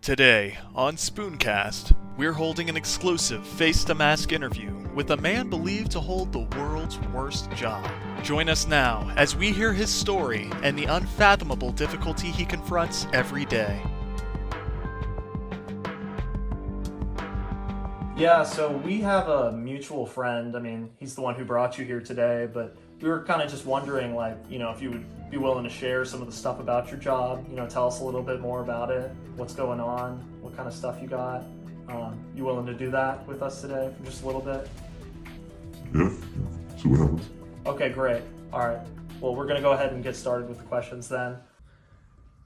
Today, on SpoonCast, we're holding an exclusive face-to-mask interview with a man believed to hold the world's worst job. Join us now as we hear his story and the unfathomable difficulty he confronts every day. Yeah, so we have a mutual friend. I mean, he's the one who brought you here today, but we were kind of just wondering, if you would be willing to share some of the stuff about your job, tell us a little bit more about it, what's going on, what kind of stuff you got. You willing to do that with us today for just a little bit? Yeah, see what happens. Okay, great. All right. Well, we're going to go ahead and get started with the questions then.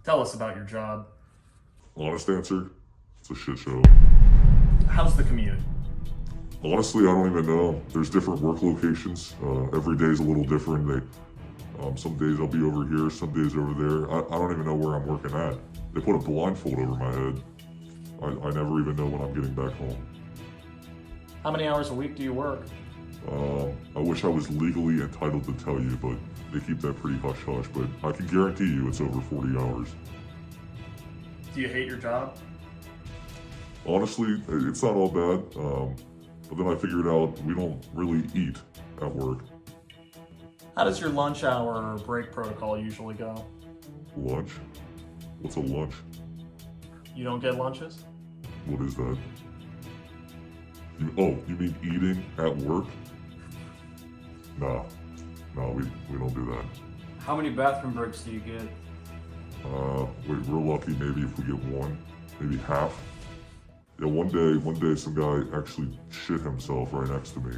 Tell us about your job. Honest answer, it's a shit show. How's the commute? Honestly, I don't even know. There's different work locations. Every day is a little different. Some days I'll be over here, some days over there. I don't even know where I'm working at. They put a blindfold over my head. I never even know when I'm getting back home. How many hours a week do you work? I wish I was legally entitled to tell you, but they keep that pretty hush-hush. But I can guarantee you it's over 40 hours. Do you hate your job? Honestly, it's not all bad. But then I figured out we don't really eat at work. How does your lunch hour or break protocol usually go? Lunch? What's a lunch? You don't get lunches? What is that? You mean eating at work? No, we don't do that. How many bathroom breaks do you get? We're lucky maybe if we get one, maybe half. Yeah, one day some guy actually shit himself right next to me.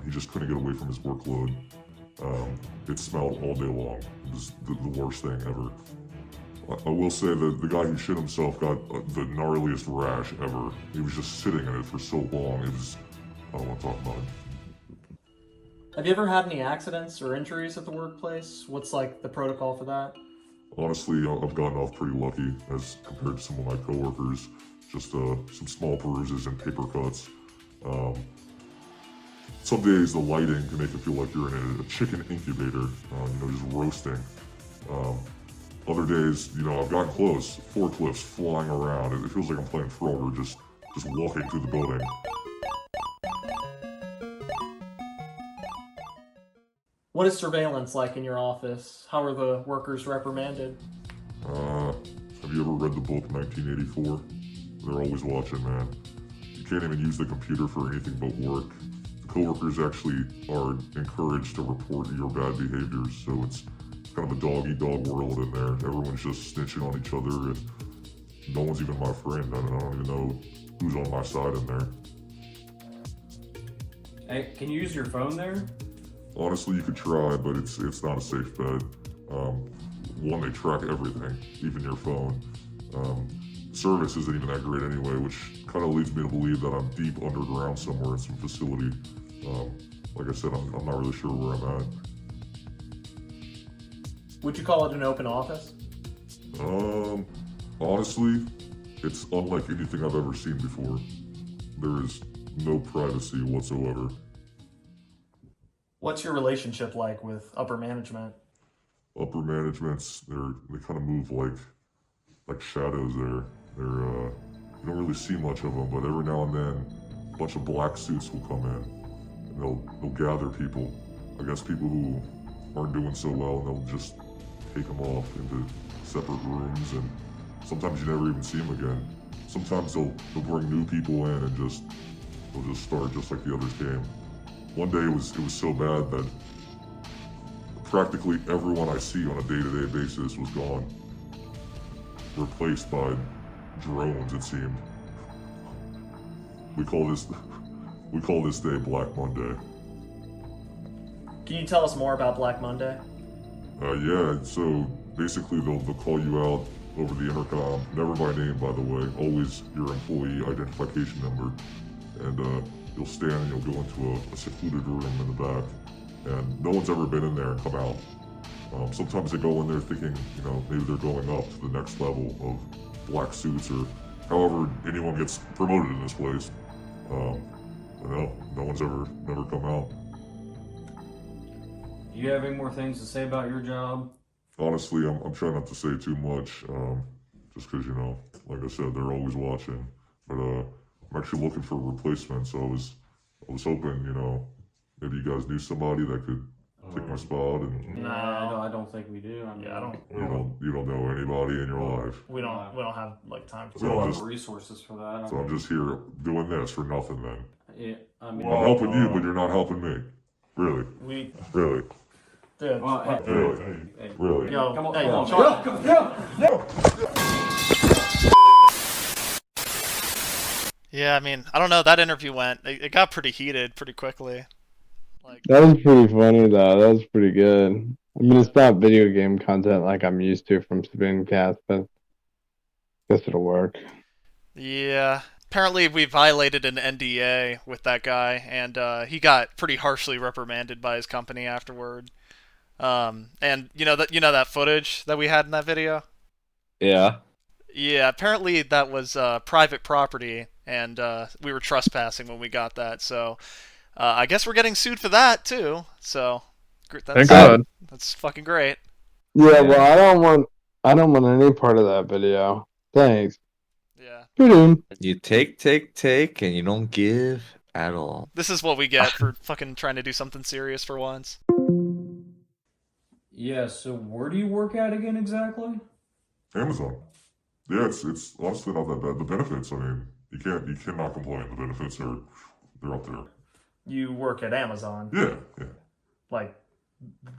He just couldn't get away from his workload. It smelled all day long. It was the worst thing ever. I will say that the guy who shit himself got the gnarliest rash ever. He was just sitting in it for so long. I don't want to talk about it. Have you ever had any accidents or injuries at the workplace? What's the protocol for that? Honestly, I've gotten off pretty lucky as compared to some of my coworkers. Just some small bruises and paper cuts. Some days the lighting can make it feel like you're in a chicken incubator, just roasting. Other days, I've gotten close, forklifts flying around. It feels like I'm playing Frogger, just walking through the building. What is surveillance like in your office? How are the workers reprimanded? Have you ever read the book 1984? They're always watching, man. You can't even use the computer for anything but work. The coworkers actually are encouraged to report your bad behaviors, so it's kind of a dog-eat-dog world in there. Everyone's just snitching on each other, and no one's even my friend. I don't even know who's on my side in there. Hey, can you use your phone there? Honestly, you could try, but it's not a safe bet. One, they track everything, even your phone. Service isn't even that great anyway, which kind of leads me to believe that I'm deep underground somewhere in some facility. Like I said, I'm not really sure where I'm at. Would you call it an open office? Honestly, it's unlike anything I've ever seen before. There is no privacy whatsoever. What's your relationship like with upper management? Upper managements, they kind of move like shadows there. You don't really see much of them, but every now and then, a bunch of black suits will come in, and they'll gather people. I guess people who aren't doing so well, and they'll just take them off into separate rooms, and sometimes you never even see them again. Sometimes they'll bring new people in and they'll just start just like the others came. One day it was so bad that practically everyone I see on a day-to-day basis was gone, replaced by drones, it seemed. We call this day Black Monday. Can you tell us more about Black Monday? Yeah, so basically they'll call you out over the intercom, never by name by the way, always your employee identification number, and you'll stand and you'll go into a secluded room in the back, and no one's ever been in there and come out. Sometimes they go in there thinking, maybe they're going up to the next level of black suits or however anyone gets promoted in this place. No one's never come out. Do you have any more things to say about your job? Honestly, I'm trying not to say too much. just because, you know, like I said, they're always watching. But I'm actually looking for a replacement, so I was hoping, you know, maybe you guys knew somebody that could take my spot, and No. I don't think we do. I mean, Yeah, I don't. you don't know anybody in your life. We don't have like time for So We that. don't I'm have just- resources for that. So I'm just here doing this for nothing then. Yeah, I mean, I'm helping you, but you're not helping me. Really? We, Really? dude. well, hey, Really? hey, Really? Yo, come on, hey, come on, Sean. Yeah, I mean, I don't know. That interview it got pretty heated pretty quickly. Like, That was pretty funny though. That was pretty good. I mean, it's not video game content like I'm used to from SpoonCast, but I guess it'll work. yeah. Apparently, we violated an NDA with that guy, and he got pretty harshly reprimanded by his company afterward. And you know that footage that we had in that video. Yeah. Yeah, apparently that was private property, and we were trespassing when we got that. So I guess we're getting sued for that too. So Thank God. that's fucking great. Yeah, well, I don't want any part of that video. Thanks. Yeah, Doo-doo. You take, and you don't give at all. this is what we get for fucking trying to do something serious for once. yeah. So where do you work at again exactly? Amazon. Yeah, it's honestly not that bad. The benefits, I mean, you cannot complain. The benefits they're up there. You work at Amazon, Yeah. like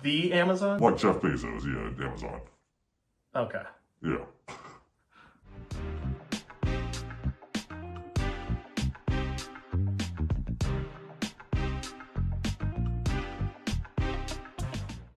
the Amazon. Like Jeff Bezos, yeah, Amazon. Okay. Yeah.